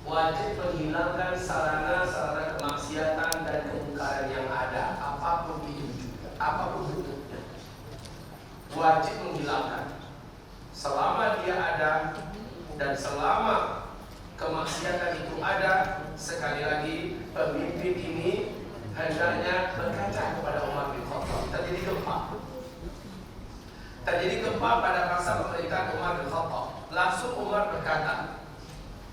wajib menghilangkan sarana-sarana kemaksiatan dan kemungkaran yang ada, apapun itu juga, apapun bentuknya, wajib menghilangkan. Selama dia ada dan selama kemaksiatan itu ada, sekali lagi pemimpin ini hendaknya berkaca kepada Umar bin Khattab. Terjadi gempa pada masa pemerintahan Umar bin Khattab. Langsung Umar berkata,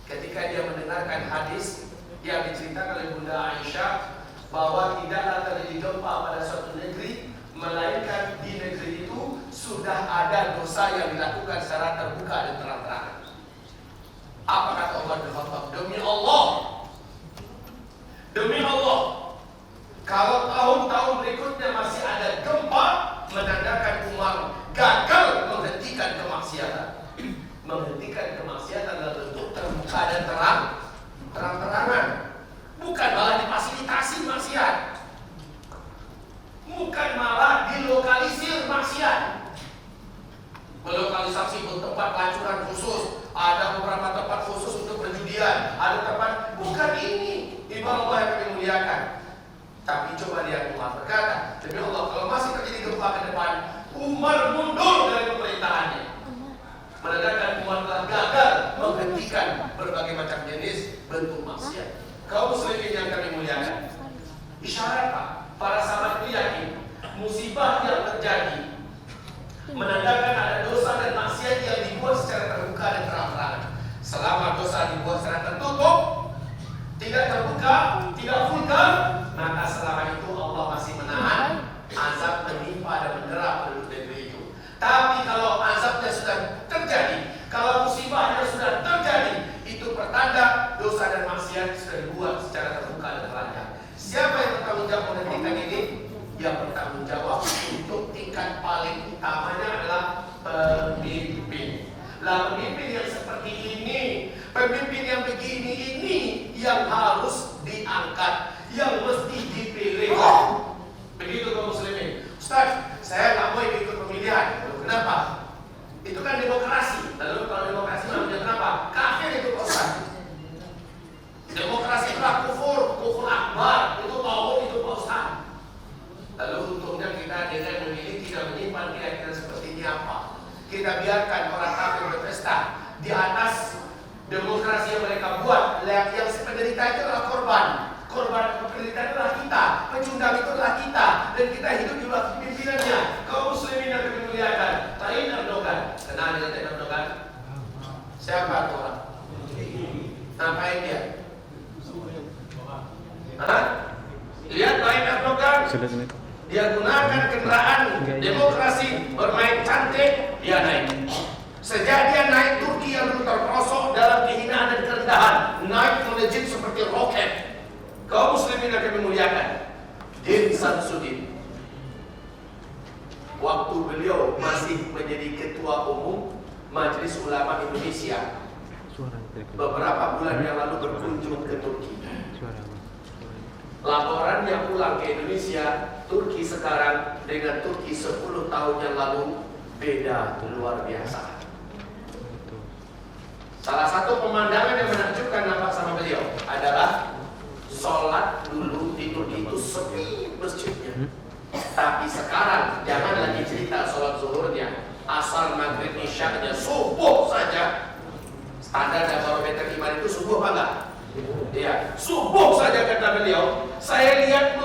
ketika dia mendengarkan hadis yang diceritakan oleh Bunda Aisyah bahwa tidaklah terjadi gempa pada suatu negeri melainkan di negeri itu sudah ada dosa yang dilakukan secara terbuka dan terang-terangan. Apa kata Umar bin Khattab? Demi Allah, kalau tahun-tahun berikutnya masih ada gempa, menandakan Umar gagal menghentikan kemaksiatan. Menghentikan kemaksiatan dalam bentuk terbuka dan terang-terangan, bukan malah difasilitasi maksiat, bukan malah dilokalisir maksiat. Melokalisasi tempat pelacuran khusus, ada beberapa tempat khusus untuk perjudian, ada tempat, bukan ini ibarat Allah yang kami muliakan. Tapi coba lihat Umar berkata, demi Allah, kalau masih terjadi gempa ke depan, Umar mundur dari pemerintahannya. Menandakan Umar telah gagal menghentikan berbagai macam jenis bentuk maksiat. Kaum muslimin yang kami muliakan, isyarat Pak, para sahabat itu yakin musibah yang terjadi menandakan ada dosa dan maksiat yang dibuat secara terbuka dan terang-terangan. Selama dosa dibuat secara tertutup, tidak terbuka, tidak vulgar, maka selama itu Allah masih menahan azab menimpa dan menerap penduduk negeri itu. Tapi kalau azabnya sudah terjadi, kalau musibahnya sudah terjadi, itu pertanda dosa dan maksiat sudah dibuat secara terbuka dan telanjang. Siapa yang bertanggung jawab menghentikan ini? Yang bertanggung jawab untuk tingkat paling utamanya adalah pemimpin. Lah pemimpin yang seperti ini, pemimpin yang begini ini yang harus diangkat, yang mesti dipilih. Begitu kaum muslimin. Ustaz, saya nggak mau ikut pemilihan. Kenapa? Itu kan demokrasi. Lalu kalau demokrasi namanya kenapa? Kafir itu Ustaz. Demokrasi adalah kufur akbar, itu tauhid, itu Ustaz. Lalu untungnya kita dengan memilih tidak menyimpan keyakinan seperti ini apa? Kita biarkan orang kafir berpesta di atas demokrasi yang mereka buat. Yang penderita itu adalah korban penderita itu adalah kita, pecundang itu adalah kita, dan kita hidup di bawah pimpinannya. Kaum muslimin yang kami muliakan, Tayyip Erdogan, kenal dengan Tayyip Erdogan? Siapa itu orang? Ngapain dia? Lihat Tayyip Erdogan, dia gunakan kendaraan demokrasi, bermain cantik, dia naik. Sejak dia naik, Turki yang dulu terperosok dalam kehinaan dan kerendahan, naik melejit seperti roket. Kaum muslimin yang kami muliakan, Din Samsudin, waktu beliau masih menjadi ketua umum Majelis Ulama Indonesia, beberapa bulan yang lalu berkunjung ke Turki. Laporan yang pulang ke Indonesia, Turki sekarang dengan Turki 10 tahun yang lalu beda luar biasa. Salah satu pemandangan yang menakjubkan nampak sama beliau adalah sholat dulu di Turki itu sepi masjidnya. Tapi sekarang jangan lagi cerita sholat zuhurnya, asar, maghrib, isyaknya, subuh saja. Standar dan barometer iman itu subuh apa enggak? Ya, subuh saja kata beliau. Saya lihat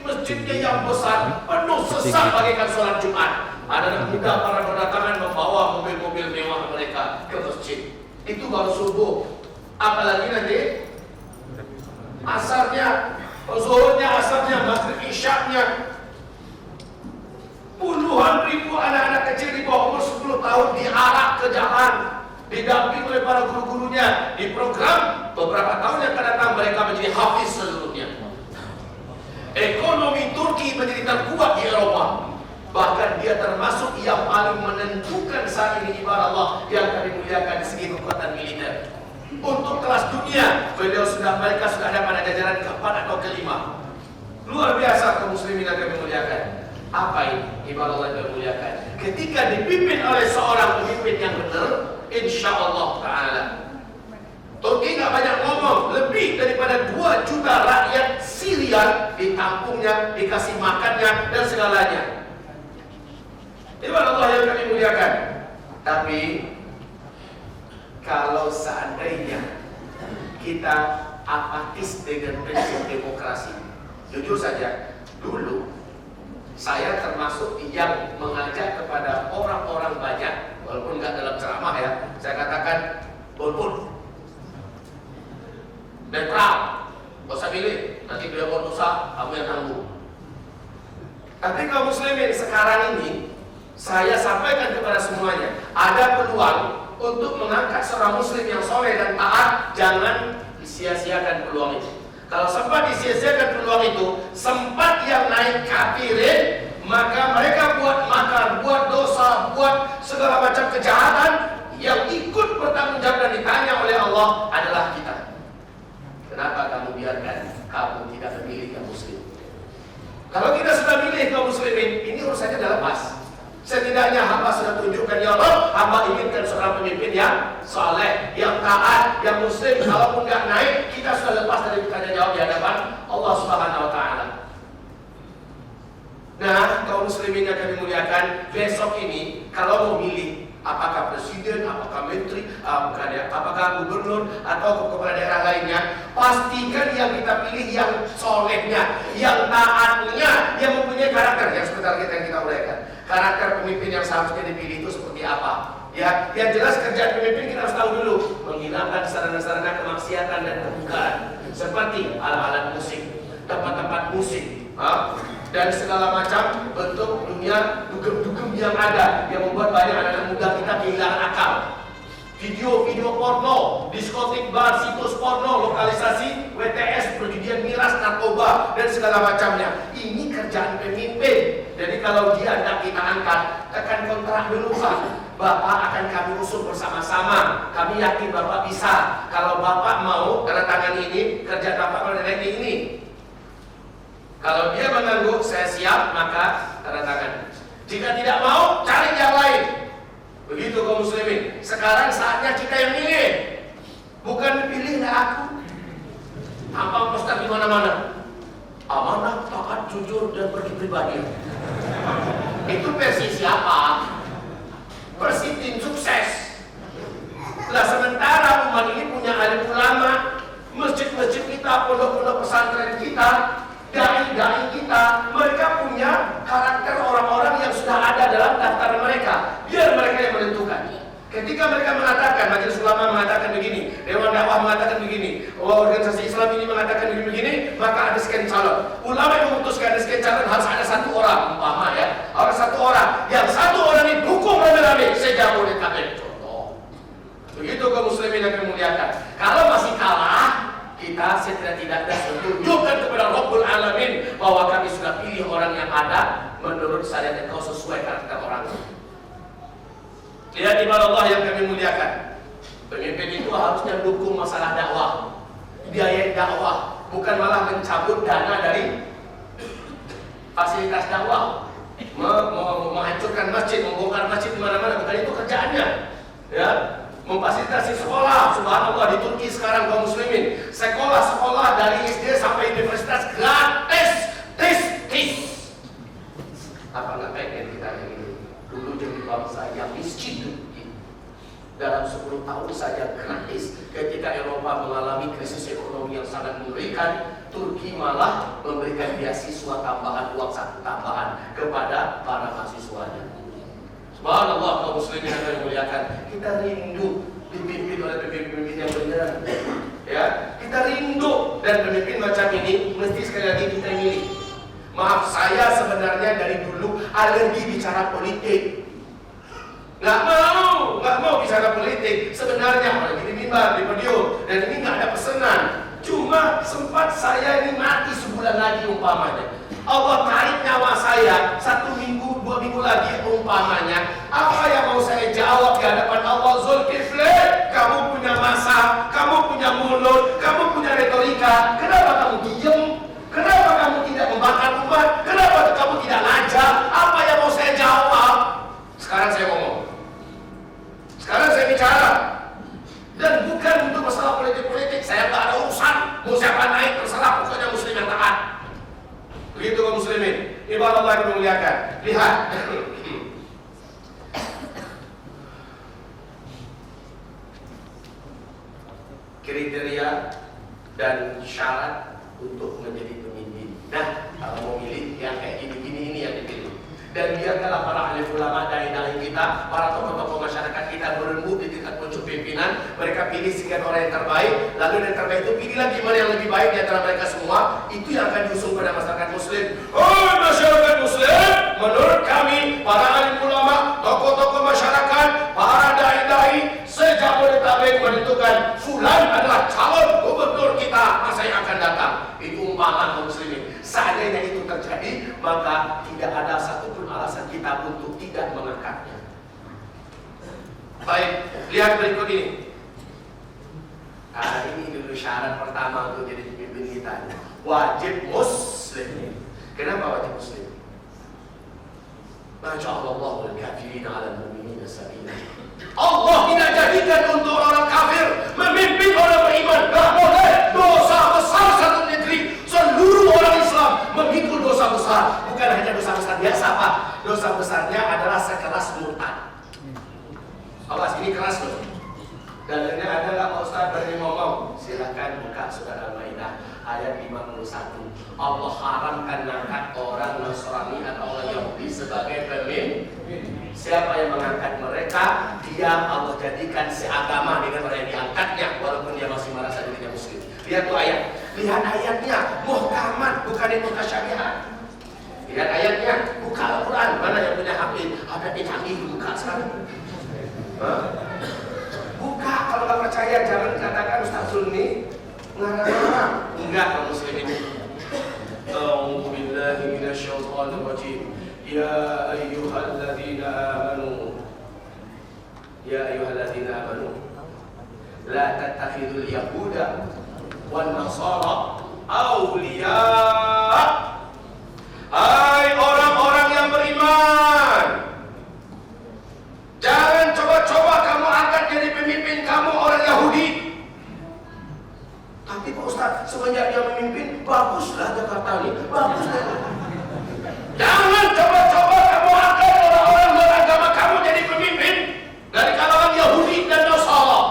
masjidnya yang besar, penuh sesak bagaikan sholat Jumat. Ada pemuda para berdatangan membawa mobil-mobil mewah mereka ke masjid. Itu baru subuh. Apalagi nanti asarnya, zuhurnya, asarnya, maghrib, isyaknya. Puluhan ribu anak-anak kecil di bawah umur 10 tahun diarak ke jalan, didamping oleh para guru-gurunya. Di program beberapa tahun yang akan datang mereka menjadi hafiz seluruhnya. Ekonomi Turki menjadi terkuat di Eropa. Bahkan dia termasuk yang paling menentukan saat ini ibarat Allah yang kami muliakan di segi kekuatan militer. Untuk kelas dunia, mereka sudah ada pada jajaran keempat atau kelima. Luar biasa kaum muslimin yang kami muliakan. Apa ini ibarat Allah yang kami muliakan? Ketika dipimpin oleh seorang pemimpin yang benar, insya Allah Taala. Turki nggak banyak ngomong, kepada 2 juta rakyat Syria, ditampungnya, dikasih makannya dan segalanya. Ibarat Allah yang kami muliakan. Tapi kalau seandainya kita apatis dengan prinsip demokrasi, jujur saja, dulu saya termasuk yang mengajak kepada orang-orang banyak, walaupun nggak dalam ceramah ya, saya katakan golput, netral, gak usah pilih, nanti beliau buat dosa, kamu yang tanggung. Tapi kaum muslimin sekarang ini, saya sampaikan kepada semuanya, ada peluang untuk mengangkat seorang muslim yang soleh dan taat. Jangan disia-siakan peluang itu. Kalau sempat disia-siakan peluang itu, sempat yang naik kafirin, maka mereka buat makar, buat dosa, buat segala macam kejahatan. Yang ikut bertanggung jawab dan ditanya oleh Allah adalah kita. Kenapa kamu biarkan kamu tidak memilih yang muslim? Kalau kita sudah milih kaum muslimin, ini urusannya sudah lepas. Setidaknya hamba sudah tunjukkan, ya Allah, hamba inginkan seorang pemimpin yang saleh, yang taat, yang muslim. Kalaupun nggak naik, kita sudah lepas dari tanya jawab di hadapan Allah Subhanahu Wa Taala. Nah, kaum muslimin yang kami muliakan, besok ini kalau mau milih, apakah presiden, apakah menteri, apakah gubernur atau kepala daerah lainnya, pastikan yang kita pilih yang solehnya, yang taatnya, yang mempunyai karakter. Yang sebentar kita uraikan. Karakter pemimpin yang seharusnya dipilih itu seperti apa? Ya, yang jelas kerjaan pemimpin kita harus tahu dulu, menghilangkan sarana-sarana kemaksiatan dan kemungkaran, seperti alat-alat musik, tempat-tempat musik, dan segala macam bentuk dunia dugem-dugem yang ada, yang membuat banyak anak muda kita kehilangan akal. Video-video porno, diskotik bar, situs porno, lokalisasi, WTS, perjudian miras, narkoba, dan segala macamnya. Ini kerjaan pemimpin. Jadi kalau dia hendak kita angkat, tekan kontrak dulu Pak. Bapak akan kami usung bersama-sama. Kami yakin Bapak bisa. Kalau Bapak mau tanda tangan ini, kerja Bapak pada ini. Kalau dia mengangguk, saya siap, maka tanda tangan. Jika tidak mau, cari yang lain. Begitu kaum muslimin. Sekarang saatnya kita yang milih, bukan dipilih oleh aku. Tampang poster di mana-mana. Amanah, taat, jujur, dan pergi pribadi. Itu versi siapa? Versi tim sukses. Lah sementara umat ini punya alim ulama, masjid-masjid kita, pondok-pondok pesantren kita, dai-dai kita, mereka punya karakter orang-orang yang sudah ada dalam daftar mereka. Biar mereka yang menentukan. Ketika mereka mengatakan, majelis ulama mengatakan begini, dewan dakwah mengatakan begini, organisasi Islam ini mengatakan begini, maka ada sekian calon. Ulama yang memutuskan ada sekian calon harus ada satu orang, umpama ya, harus satu orang. Yang satu orang ini dukung rame-rame sejauh Jabodetabek. Contoh. Begitu kaum muslimin yang kemuliakan. Kalau masih kalah, kita setidak-tidaknya tunjukkan kepada Rabbul Alamin bahwa kami sudah pilih orang yang ada menurut saya dan kau sesuai karakter orang. Lihat ibadah Allah yang kami muliakan. Pemimpin itu harusnya dukung masalah dakwah, biaya dakwah, bukan malah mencabut dana dari fasilitas dakwah, menghancurkan masjid, membongkar masjid di mana-mana. Bukan itu kerjaannya. Ya, memfasilitasi sekolah. Subhanallah, di Turki sekarang kaum muslimin, sekolah dari SD sampai universitas gratis. Apa nggak pengen kita yang ini? Dulu jadi bangsa yang miskin dalam 10 tahun saja gratis. Ketika Eropa mengalami krisis ekonomi yang sangat mengerikan, Turki malah memberikan beasiswa tambahan, uang saku tambahan kepada para mahasiswanya. Subhanallah, kaum muslimin yang dimuliakan, kita rindu dipimpin oleh pemimpin yang benar. Ya, kita rindu, dan pemimpin macam ini mesti sekali lagi kita milih. Maaf, saya sebenarnya dari dulu alergi bicara politik. Nggak mau bicara politik. Sebenarnya apalagi di mimbar, di podium, dan ini nggak ada pesanan. Cuma sempat saya ini mati sebulan lagi umpamanya. Allah tarik nyawa saya 1 minggu, 2 minggu lagi umpamanya. Apa yang mau saya jawab di hadapan Allah? Zulkifli, kamu punya masa, kamu punya mulut, kamu punya retorika. Kenapa kamu diem? Kenapa kamu tidak membakar umat? Kenapa kamu tidak ngajar? Apa yang mau saya jawab? Sekarang saya ngomong. Sekarang saya bicara. Dan bukan untuk masalah politik-politik. Saya nggak ada urusan. Mau siapa Ibarat Allah yang dimuliakan. Lihat. Kriteria dan syarat untuk menjadi pemimpin. Nah, kalau mau milih yang kayak gini-gini ini yang dipilih. Dan biarkanlah para alim ulama dai-dai kita, para tokoh-tokoh masyarakat kita berembuk di tingkat pucuk pimpinan. Mereka pilih sekian orang yang terbaik, lalu yang terbaik itu pilih lagi mana yang lebih baik di antara mereka semua. Itu yang akan diusung pada masyarakat muslim. Oh, masyarakat muslim, menurut kami, para alim ulama, tokoh-tokoh masyarakat, para dai-dai se-Jabodetabek menentukan fulan adalah calon gubernur kita masa yang akan datang. Itu umpama kaum muslimin. Seandainya itu terjadi, maka tidak ada satupun alasan kita untuk tidak mengangkatnya. Baik, lihat berikut ini. Nah, ini dulu syarat pertama untuk jadi pemimpin kita. Wajib muslim. Kenapa wajib muslim? Ma ja'alallahu al-kafirina 'ala al-mu'minina sabila. Allah tidak jadikan untuk orang kafir memimpin orang beriman. Tidak boleh. Dosa besar satu negeri. Seluruh orang Islam memikul dosa besar. Bukan hanya dosa besar biasa, Pak. Dosa besarnya adalah sekeras murtad. Awas, ini keras loh. Dalilnya ada nggak Pak Ustaz berani ngomong? Silakan buka surat Al-Maidah ayat 51. Allah haramkan mengangkat orang Nasrani atau orang Yahudi sebagai pemimpin. Siapa yang mengangkat mereka, dia Allah jadikan seagama dengan orang yang diangkatnya, walaupun dia masih merasa dirinya muslim. Lihat tuh ayat. Lihat ayatnya, muhkamat, bukan yang mutasyabihat. Lihat ayatnya, buka Al-Quran. Mana yang punya HP? HP canggih, buka sekarang. Buka, kalau nggak percaya jangan katakan Ustaz Zulni ngarang-ngarang. Enggak, kaum muslimin. A'udzu billahi minasyaitonir rajim. Ya ayyuhalladzina amanu. Ya ayyuhalladzina amanu. La tattakhidul yahuda wan nasara awliya. Hai orang-orang yang beriman, jangan coba-coba kamu angkat jadi pemimpin kamu orang Yahudi. Tapi Pak Ustaz, semenjak dia memimpin, baguslah Jakarta ini, baguslah. Jangan coba-coba kamu angkat orang-orang beragama kamu jadi pemimpin dari kalangan Yahudi dan Nasara.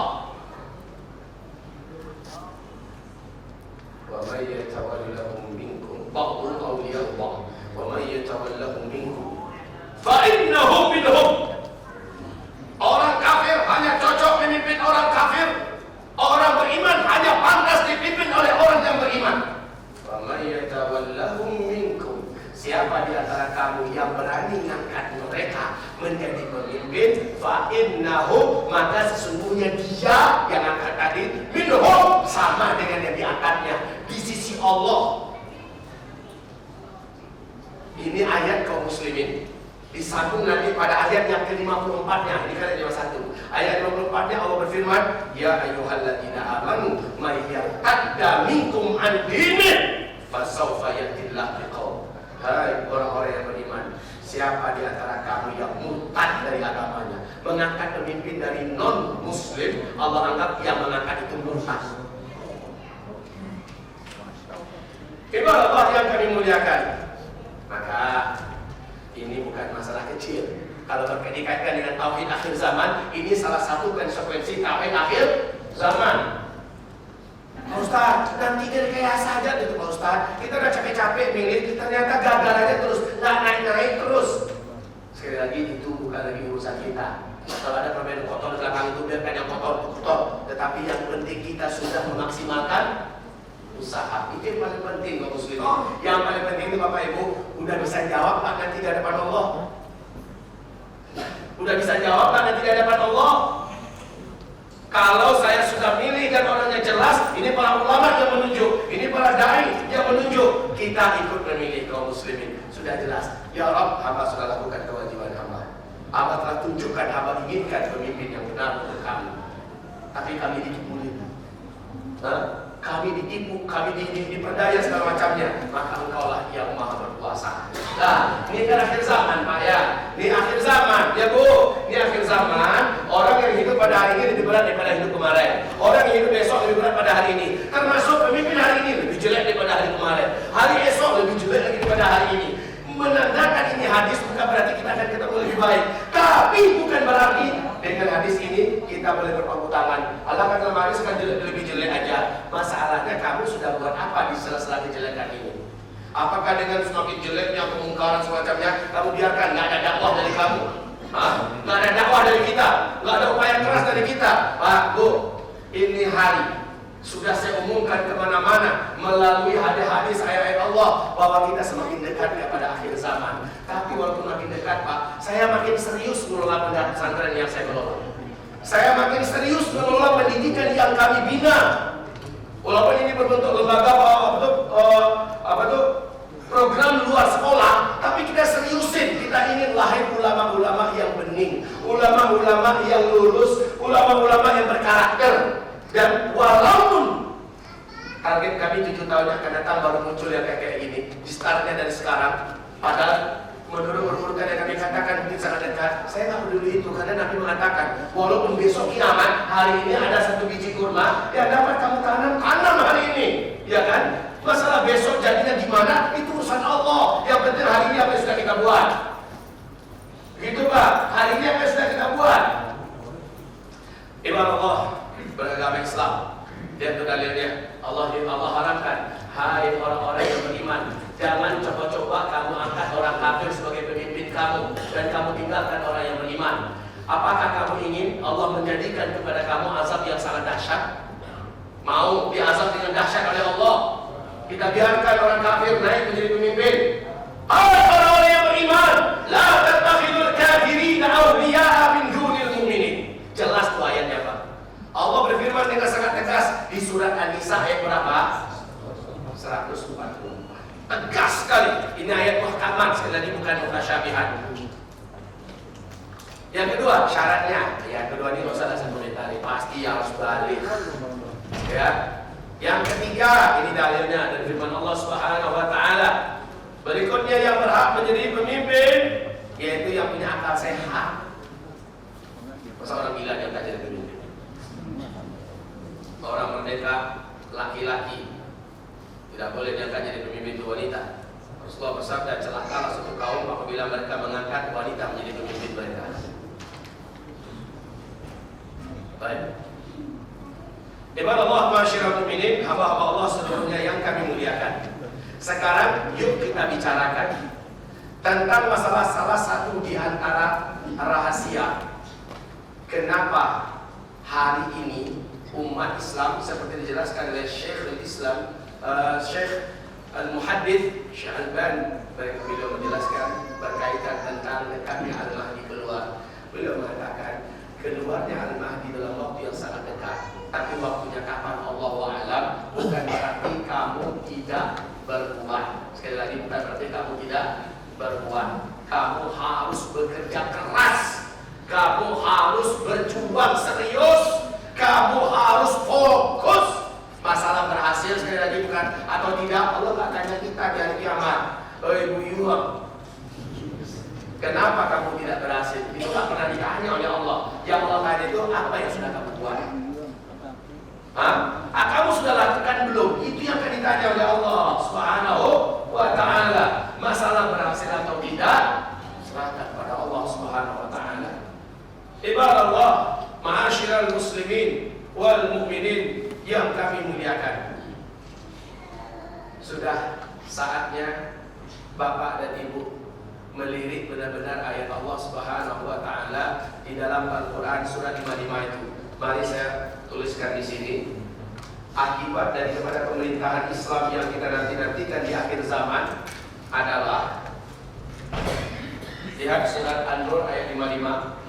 Wa may yatawallahum minkum ba'dhum awliya ba'd wa may yatawallahum minkum fa innahu minhum. Orang kafir hanya cocok memimpin orang kafir. Orang beriman hanya pantas dipimpin oleh orang yang beriman. Wa may yatawallahum minkum. Siapa di antara kamu yang berani mengangkat mereka menjadi pemimpin, fa innahu, maka sesungguhnya dia yang angkat tadi minhum, sama dengan yang diangkatnya di sisi Allah. Ini ayat kaum muslimin disambung nanti pada ayat yang ke-54-nya. Ini kan ayat 51. Ayat 54-nya Allah berfirman, ya ayyuhalladzina amanu may yartadda minkum an dinihi fasawfa yatillahu biqaum. Hai orang-orang yang beriman, siapa di antara kamu yang murtad dari agamanya, mengangkat pemimpin dari non-muslim, Allah anggap yang mengangkat itu murtad. Ibarat Allah yang kami muliakan. Maka ini bukan masalah kecil. Kalau dikaitkan dengan tauhid akhir zaman, ini salah satu konsekuensi tauhid akhir zaman. Pak Ustaz, nanti rekayasa aja gitu Pak Ustaz. Kita udah capek-capek milih, ternyata gagal aja terus, nggak naik-naik terus. Sekali lagi itu bukan lagi urusan kita. Kalau ada permainan kotor di belakang itu biarkan yang kotor. Tetapi yang penting kita sudah memaksimalkan usaha. Itu yang paling penting Pak Muslim. Yang paling penting itu Bapak Ibu udah bisa jawab Pak nanti di hadapan Allah. Udah bisa jawab Pak nanti di hadapan Allah. Kalau saya sudah milih dan orangnya jelas, ini para ulama yang menunjuk, ini para dai yang menunjuk, kita ikut memilih kaum muslimin. Sudah jelas. Ya Rabb, hamba sudah lakukan kewajiban hamba. Hamba telah tunjukkan, hamba inginkan pemimpin yang benar untuk kami. Tapi kami ditipu. Kami ditipu, kami diperdaya segala macamnya. Maka engkaulah yang maha berkuasa. Nah, ini kan akhir zaman Pak ya. Ini akhir zaman, ya Bu. Ini akhir zaman. Orang yang hidup pada hari ini lebih berat daripada hidup kemarin. Orang yang hidup besok lebih berat pada hari ini. Termasuk pemimpin hari ini lebih jelek daripada hari kemarin. Hari esok lebih jelek lagi daripada hari ini. hadis bukan berarti kita akan ketemu lebih baik. Tapi bukan berarti dengan hadis ini kita boleh berpangku tangan. Allah kan dalam hadis kan lebih jelek aja. Masalahnya kamu sudah buat apa di sela-sela kejelekan ini? Apakah dengan semakin jeleknya kemungkaran semacamnya kamu biarkan? Nggak ada dakwah dari kamu? Nggak ada dakwah dari kita? Nggak ada upaya keras dari kita? Pak, Bu, ini hari sudah saya umumkan kemana-mana melalui hadis-hadis ayat-ayat Allah bahwa kita semakin dekat kepada akhir zaman. Tapi walaupun makin dekat, Pak, saya makin serius mengelola pesantren yang saya kelola. Saya makin serius mengelola pendidikan yang kami bina. Walaupun ini berbentuk lembaga program luar sekolah, tapi kita seriusin. Kita ingin lahir ulama-ulama yang bening, ulama-ulama yang lurus, ulama-ulama yang berkarakter. Dan walaupun target kami 7 tahun yang akan datang baru muncul yang kayak gini, di startnya dari sekarang, padahal menurut urutan yang kami katakan mungkin sangat dekat. Saya nggak peduli itu karena Nabi mengatakan walaupun besok kiamat, hari ini ada 1 biji kurma yang dapat kamu tanam hari ini, ya kan? Masalah besok jadinya gimana itu urusan Allah. Yang penting hari ini apa yang sudah kita buat. Gitu Pak, hari ini apa yang sudah kita buat. Ibarat Allah beragama Islam. Lihat tuh dalilnya. Allah haramkan, hai orang-orang yang beriman, jangan coba-coba kamu angkat orang kafir sebagai pemimpin kamu dan kamu tinggalkan orang yang beriman. Apakah kamu ingin Allah menjadikan kepada kamu azab yang sangat dahsyat? Mau diazab dengan dahsyat oleh Allah? Kita biarkan orang kafir naik menjadi pemimpin. Hai orang-orang yang beriman, la tattakhidul kafirina awliya'a min dunil mu'minin. Jelas tuh ayatnya Pak. Allah berfirman dengan sangat tegas di surat An-Nisa ayat berapa? 140. Tegas sekali. Ini ayat muhkamat, sekali lagi bukan mutasyabihat. Yang kedua, syaratnya. Yang kedua ini nggak usah saya komentari, pasti harus balik. Ya. Yang ketiga, ini dalilnya dari firman Allah Subhanahu wa taala. Berikutnya yang berhak menjadi pemimpin yaitu yang punya akal sehat. Masa orang gila yang tak jadi pemimpin? Orang merdeka laki-laki tidak boleh diangkat jadi pemimpin itu wanita. Rasulullah bersabda, celakalah suatu kaum apabila mereka mengangkat wanita menjadi pemimpin mereka. Baik. Ibarat Allah masyarakat mukminin, hamba-hamba Allah seluruhnya yang kami muliakan. Sekarang yuk kita bicarakan tentang masalah salah satu di antara rahasia kenapa hari ini umat Islam seperti dijelaskan oleh Syekhul Islam Syekh Al-Muhaddits Syekh Al-Albani, beliau menjelaskan berkaitan tentang dekatnya Al-Mahdi keluar. Beliau mengatakan keluarnya Al-Mahdi dalam waktu yang sangat dekat. Tapi waktunya kapan Allahu a'lam, bukan berarti kamu tidak berbuat. Sekali lagi, bukan berarti kamu tidak berbuat. Kamu harus bekerja keras. Kamu harus berjuang serius. Kamu harus fokus. Masalah berhasil sekali lagi bukan atau tidak, Allah nggak tanya kita di hari kiamat. Bu Yuham, kenapa kamu tidak berhasil? Itu nggak pernah ditanya oleh Allah. Yang Allah tanya itu apa yang sudah kamu buat? Kamu sudah lakukan belum? Itu yang akan ditanya oleh Allah Subhanahu wa ta'ala. Masalah berhasil atau tidak, serahkan pada Allah Subhanahu wa ta'ala. Ibarat Allah, ma'asyiral muslimin wal mu'minin yang kami muliakan. Sudah saatnya Bapak dan Ibu melirik benar-benar ayat Allah Subhanahu wa ta'ala di dalam Al-Qur'an surat 55 itu. Mari saya tuliskan di sini. Akibat daripada pemerintahan Islam yang kita nantikan di akhir zaman adalah, lihat surat An-Nur ayat 55.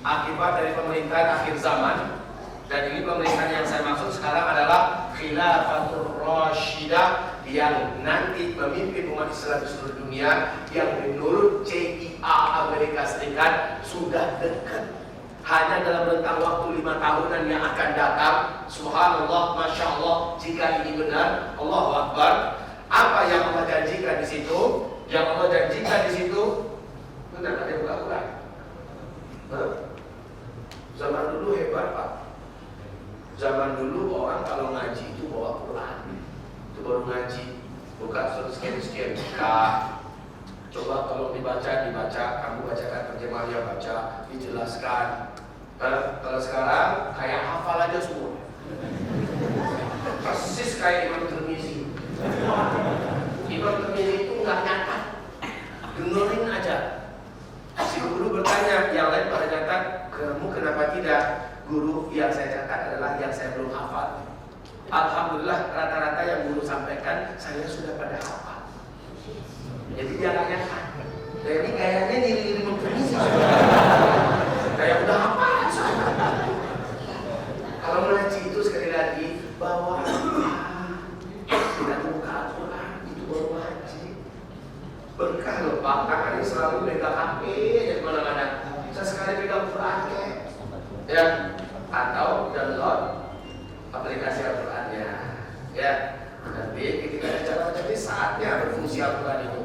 Akibat dari pemerintahan akhir zaman, dan ini pemerintahan yang saya maksud sekarang adalah Khilafatul Rashidah, yang nanti memimpin umat Islam di seluruh dunia, yang menurut CIA Amerika Serikat sudah dekat. Hanya dalam rentang waktu 5 tahunan yang akan datang. Subhanallah, Masya Allah, jika ini benar, Allahu Akbar. Apa yang Allah janjikan di situ? Yang Allah janjikan di situ, benar ada yang buka-buka? Zaman dulu hebat Pak. Zaman dulu orang kalau ngaji itu bawa Quran. Itu baru ngaji. Bukan sekian-sekian. Coba kalau dibaca, kamu bacakan terjemahnya, baca, dijelaskan. Kalau sekarang kayak hafal aja semua. Persis kayak Imam Tirmizi. Imam Tirmizi itu nggak nyatat, dengerin aja. Si guru bertanya, yang lain pada nyatat, kamu kenapa tidak? Guru, yang saya catat adalah yang saya belum hafal. Alhamdulillah rata-rata yang guru sampaikan saya sudah pada hafal. Jadi dia nggak nyatat. Jadi kayaknya diri Imam Tirmizi kayak udah hafal. Kalau mengaji itu sekali lagi bawa kita buka Al-Quran itu baru ngaji. Berkah loh Pak, tangannya selalu pegang HP ya kemana-mana. Sesekali pegang Quran ya, atau download aplikasi Al-Qurannya ya. Nanti ketika jalan jadi saatnya berfungsi Al-Quran itu.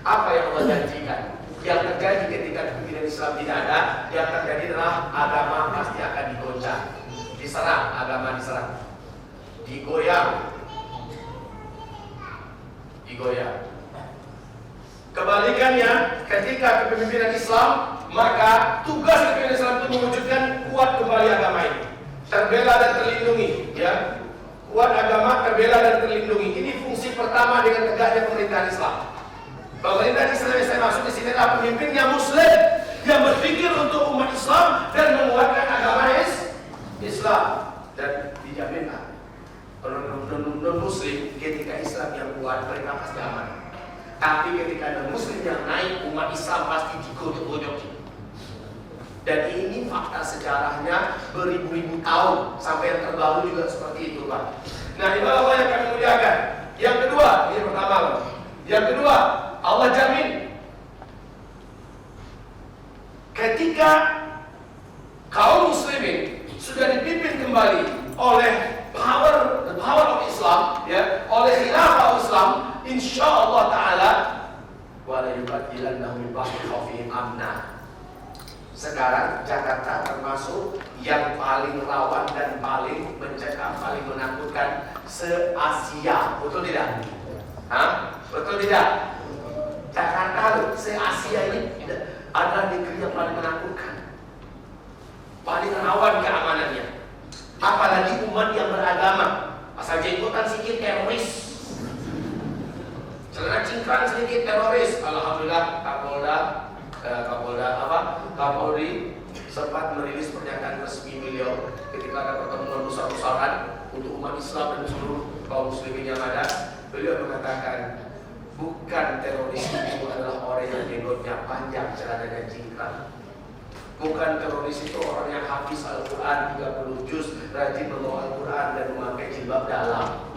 Apa yang Allah janjikan? Yang terjadi ketika kepemimpinan Islam tidak ada, yang terjadi adalah agama pasti akan digoncang, diserang, agama diserang, digoyang. Kebalikannya, ketika kepemimpinan Islam, maka tugas kepemimpinan Islam itu mewujudkan kuat kembali agama ini, terbela dan terlindungi, ya. Kuat agama, terbela dan terlindungi. Ini fungsi pertama dengan tegaknya pemerintahan Islam. Pemerintah Islam yang saya maksud di sini adalah pemimpinnya Muslim yang berpikir untuk umat Islam dan menguatkan agama Islam, dan dijaminkan non-Muslim ketika Islam yang kuat mereka pasti aman. Tapi ketika ada Muslim yang naik, umat Islam pasti digodok-godok. Dan ini fakta sejarahnya beribu-ribu tahun sampai yang terbaru juga seperti itu, Pak. Nah, ini Allah yang kami muliakan. Yang kedua, ini pertama, Pak. Yang kedua, Allah jamin ketika kaum muslimin sudah dipimpin kembali oleh the power of Islam, ya, oleh khilafah Islam, insyaallah taala wala yubadilannahum min ba'di khaufihim amna. Sekarang Jakarta termasuk yang paling rawan dan paling mencekam, paling menakutkan se-Asia, betul tidak? Betul tidak? Jakarta se-Asia ini adalah negeri yang paling menakutkan, paling rawan keamanannya. Apalagi umat yang beragama, asal jenggotan sedikit teroris, celana cingkrang sedikit teroris. Alhamdulillah Kapolri sempat merilis pernyataan resmi beliau ketika ada pertemuan besar-besaran untuk umat Islam dan seluruh kaum muslimin yang ada. Beliau mengatakan, bukan teroris itu adalah orang yang jenggotnya panjang, celananya cingkrang. Bukan teroris itu orang yang hafiz Al-Quran 30 juz, rajin membawa Al-Quran dan memakai jilbab dalam.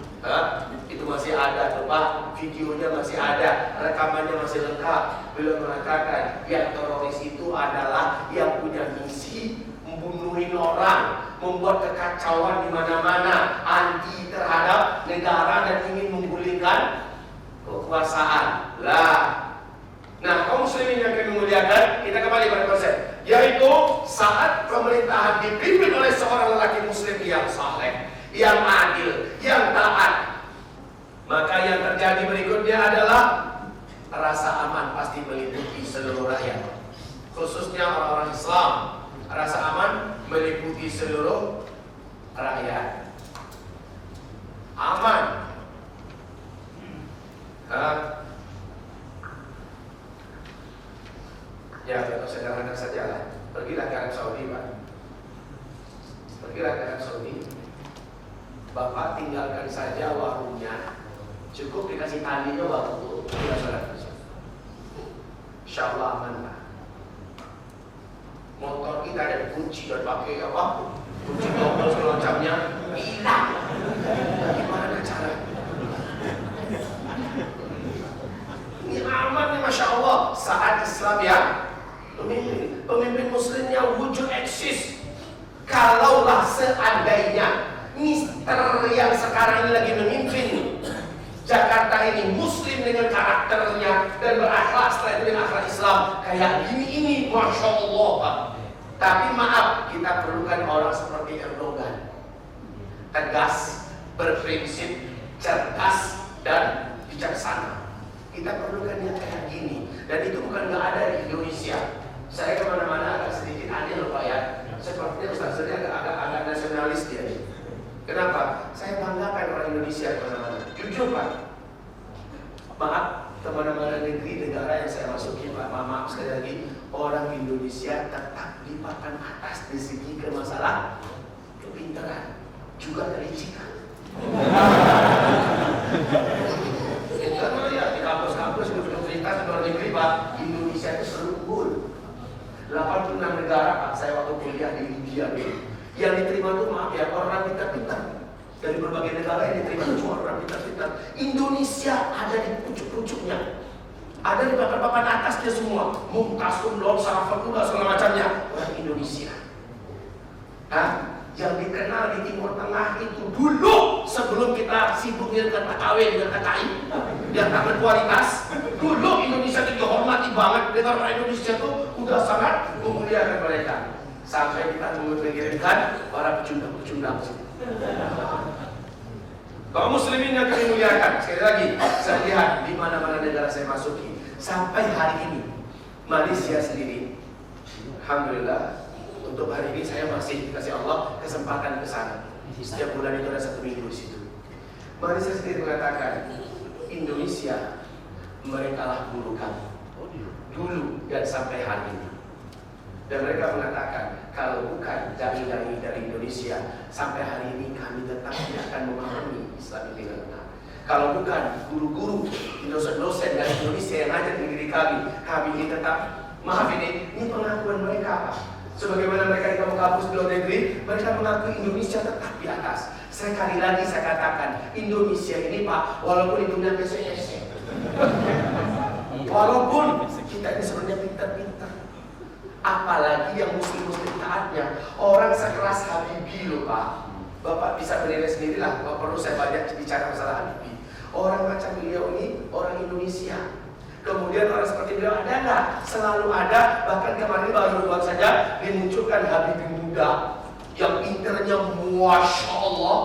Itu masih ada tuh Pak, videonya masih ada, rekamannya masih lengkap. Beliau mengatakan yang teroris itu adalah yang punya misi membunuhin orang, membuat kekacauan di mana-mana, anti terhadap negara dan ingin menggulingkan kekuasaan. Nah, kaum muslimin yang kami muliakan, kita kembali pada konsep, yaitu saat pemerintahan dipimpin oleh seorang lelaki muslim yang saleh, yang adil, yang taat, maka yang terjadi berikutnya adalah rasa aman pasti meliputi seluruh rakyat, khususnya orang-orang Islam. Rasa aman meliputi seluruh rakyat. Aman. Ya, contoh sederhana saja lah. Pergilah ke Arab Saudi, Pak. Pergilah ke Arab Saudi. Bapak tinggalkan saja warungnya, cukup dikasih talinya waktu kita sholat. Insya Allah aman, Pak. Motor kita ada kunci dan pakai apa? Kunci double segala macamnya hilang. Gimana cara? Ini aman nih, Masya Allah. Saat Islam ya, pemimpin muslimnya wujud eksis. Kalaulah seandainya Mister yang sekarang ini lagi memimpin Jakarta ini muslim dengan karakternya dan berakhlak setelah itu dengan akhlak Islam kayak gini ini, Masya Allah, Pak. Tapi maaf, kita perlukan orang seperti Erdogan, tegas, berprinsip, cerdas dan bijaksana. Kita perlukan yang kayak gini. Dan itu bukan nggak ada di Indonesia. Saya kemana-mana agak sedikit aneh loh Pak ya. Sepertinya Ustaz Suri agak nasionalis dia. Kenapa? Saya banggakan orang Indonesia kemana-mana. Jujur Pak. Maaf, kemana-mana negeri, negara yang saya masuki Pak, maaf sekali lagi, orang Indonesia tetap di papan atas dari segi ke masalah kepintaran, juga kelicikan. Kita melihat di kampus-kampus universitas di luar negeri Pak, Indonesia itu selalu unggul. 86 negara Pak, saya waktu kuliah di India nih. Yang diterima itu maaf ya, orang pintar-pintar. Dari berbagai negara yang diterima itu cuma orang pintar-pintar. Indonesia ada di pucuk-pucuknya. Ada di papan-papan atasnya semua. Mumtaz, Umlot, Sarafakula, segala macamnya. Orang Indonesia. Yang dikenal di Timur Tengah itu dulu, sebelum kita sibuk dengan TKW, dengan TKI, yang tak berkualitas, dulu Indonesia itu dihormati banget. Dengan orang Indonesia itu udah sangat memuliakan mereka. Sampai kita mengirimkan para pecundang-pecundang. Kaum muslimin yang kami muliakan, sekali lagi saya lihat di mana-mana negara saya masuki sampai hari ini, Malaysia sendiri, alhamdulillah untuk hari ini saya masih kasih Allah kesempatan ke sana. Setiap bulan itu ada 1 minggu di situ. Malaysia sendiri mengatakan Indonesia mereka lah guru kami dulu dan sampai hari ini. Dan mereka mengatakan kalau bukan dai-dai dari Indonesia sampai hari ini kami tetap tidak akan memahami Islam dengan benar. Kalau bukan guru-guru, dosen-dosen dari Indonesia yang ngajar di negeri kami ini tetap, maaf ini pengakuan mereka Pak. Sebagaimana mereka di kampus di luar negeri, mereka mengakui Indonesia tetap di atas. Sekali lagi saya katakan, Indonesia ini Pak, walaupun hitungnya pesek-pesek, walaupun kita ini sebenarnya pintar-pintar, apalagi yang muslim-muslim taatnya, orang sekelas Habibie loh Pak. Bapak bisa menilai sendirilah, Bapak perlu saya banyak bicara masalah Habibie. Orang macam beliau ini orang Indonesia. Kemudian orang seperti beliau ada nggak? Selalu ada. Bahkan kemarin baru saja dimunculkan Habibie muda yang pinternya Masya Allah.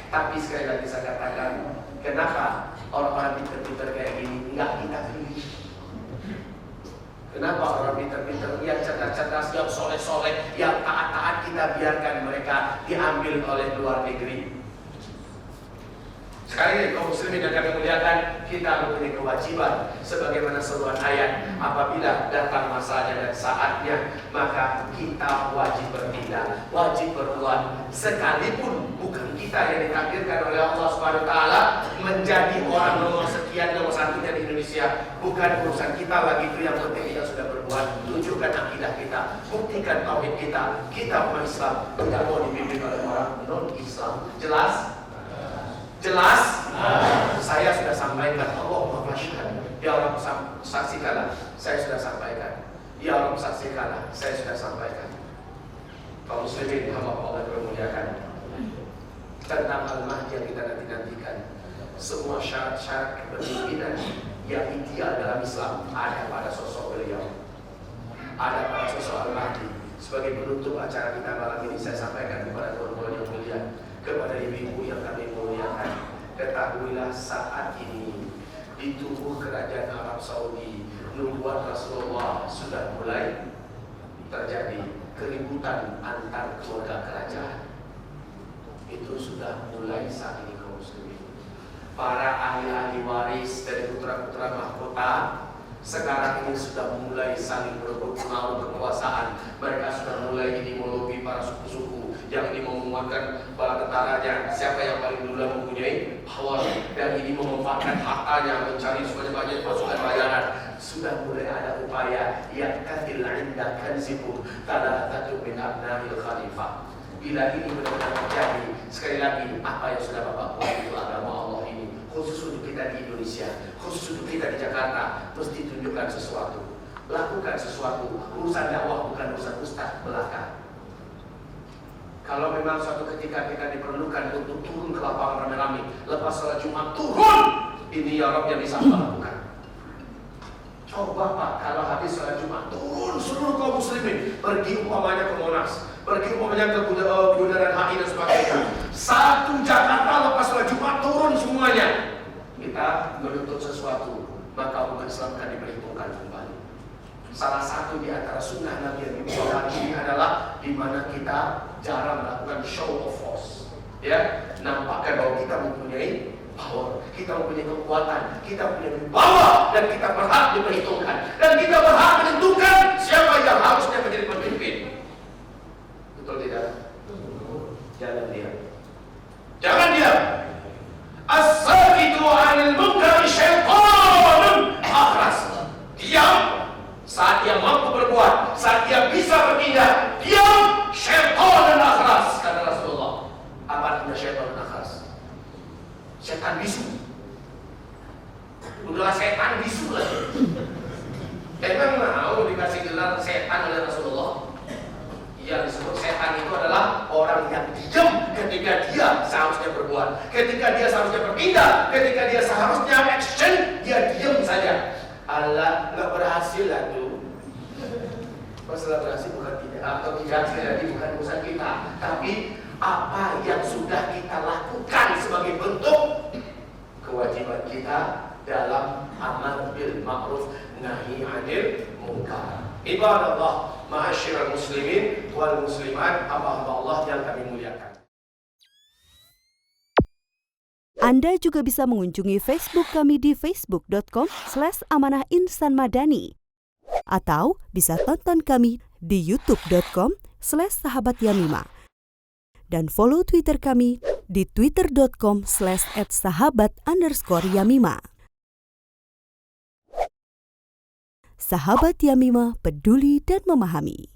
Tapi sekali lagi saya katakan, kenapa orang-orang pinter-pinter kayak gini nggak kita pilih? Kenapa orang pintar-pintar, yang cerdas-cerdas, yang soleh-soleh, yang taat-taat kita biarkan mereka diambil oleh luar negeri? Sekali lagi kaum muslimin yang kami muliakan, kita mempunyai kewajiban sebagaimana seruan ayat, apabila datang masanya dan saatnya, maka kita wajib bertindak, wajib berbuat. Sekalipun bukan kita yang ditakdirkan oleh Allah Subhanahu wa taala menjadi orang nomor sekian, nomor satunya di Indonesia, bukan urusan kita lagi. Itu yang penting kita sudah berbuat, tunjukkan akidah kita, buktikan tauhid kita. Kita umat Islam tidak mau dibimbing oleh orang non-Islam. Jelas? Jelas? Saya sudah sampaikan. Allahumma fashhad. Ya Allah saksikanlah, saya sudah sampaikan. Ya Allah saksikanlah, saya sudah sampaikan. Kaum muslimin hamba Allah bermuliakan, tentang al-mahdi yang kita nantikan, semua syarat-syarat kepemimpinan yang ideal dalam Islam ada pada sosok beliau, ada pada sosok al-mahdi. Sebagai penutup acara kita malam ini, saya sampaikan kepada tuan-tuan yang mulia, kepada ibu-ibu yang kami muliakan, ketahuilah saat ini di tubuh kerajaan Arab Saudi, nubuat Rasulullah sudah mulai terjadi keributan antar keluarga kerajaan. Itu sudah mulai saat ini kaum muslimin. Para ahli-ahli waris dari putra-putra mahkota sekarang ini sudah mulai saling berebut menaruh kekuasaan. Mereka sudah mulai ini melobi para suku-suku yang ini menguatkan bala tentaranya, siapa yang paling dulu mempunyai power, dan ini memanfaatkan hartanya, mencari sebanyak-banyak pasukan bayaran. Sudah mulai ada upaya yang katil inda kanzibu thalathatu min abna'il khalifah. Bila ini benar-benar terjadi, sekali lagi apa yang sudah Bapak buat untuk agama Allah ini, khusus untuk kita di Indonesia, khusus untuk kita di Jakarta, mesti tunjukkan sesuatu, lakukan sesuatu. Urusan dakwah bukan urusan ustaz belaka. Kalau memang suatu ketika kita diperlukan untuk turun ke lapangan rame-rame, lepas sholat Jumat turun, ini ya Rabb yang bisa lakukan. Coba Pak, kalau habis sholat Jumat turun seluruh kaum muslimin, pergi umpamanya ke Monas, pergi umpamanya ke Bundaran HI dan sebagainya. Satu Jakarta lepas sholat Jumat turun semuanya. Kita menuntut sesuatu. maka umat Islam akan diperhitungkan kembali. Salah satu di antara sunnah Nabi yang dibawa ini adalah di mana kita jarang melakukan show of force. Ya, nampakkan bahwa kita mempunyai power, kita mempunyai kekuatan, kita punya wibawa, dan kita berhak diperhitungkan, dan kita berhak menentukan siapa yang harusnya menjadi pemimpin. Betul tidak? Jangan diam. Jangan diam. As-sakitu 'anil munkari syaitanun akhras. Diam saat dia mampu berbuat, saat dia bisa bertindak. Diam, syaitan dan akhras, kata Rasulullah. Apa artinya syaitan dan akhras? Setan bisu. Udahlah setan bisu lagi. Emang mau dikasih gelar setan oleh Rasulullah? Yang disebut setan itu adalah orang yang diam ketika dia seharusnya berbuat, ketika dia seharusnya bertindak, ketika dia seharusnya action, dia diam saja. Allah nggak berhasil lah tuh. Masalah berhasil bukan tidak atau tidak sekali lagi bukan urusan kita, tapi apa yang sudah kita lakukan sebagai bentuk kewajiban kita dalam amar bil ma'ruf nahi 'anil munkar. Ibadallah, ma'asyiral muslimin wal muslimat, hamba-hamba Allah yang kami muliakan. Anda juga bisa mengunjungi Facebook kami di facebook.com/amanahinsanmadani atau bisa tonton kami di youtube.com/sahabatyamima dan follow Twitter kami di twitter.com/@sahabat_yamima. Sahabat Yamima, peduli dan memahami.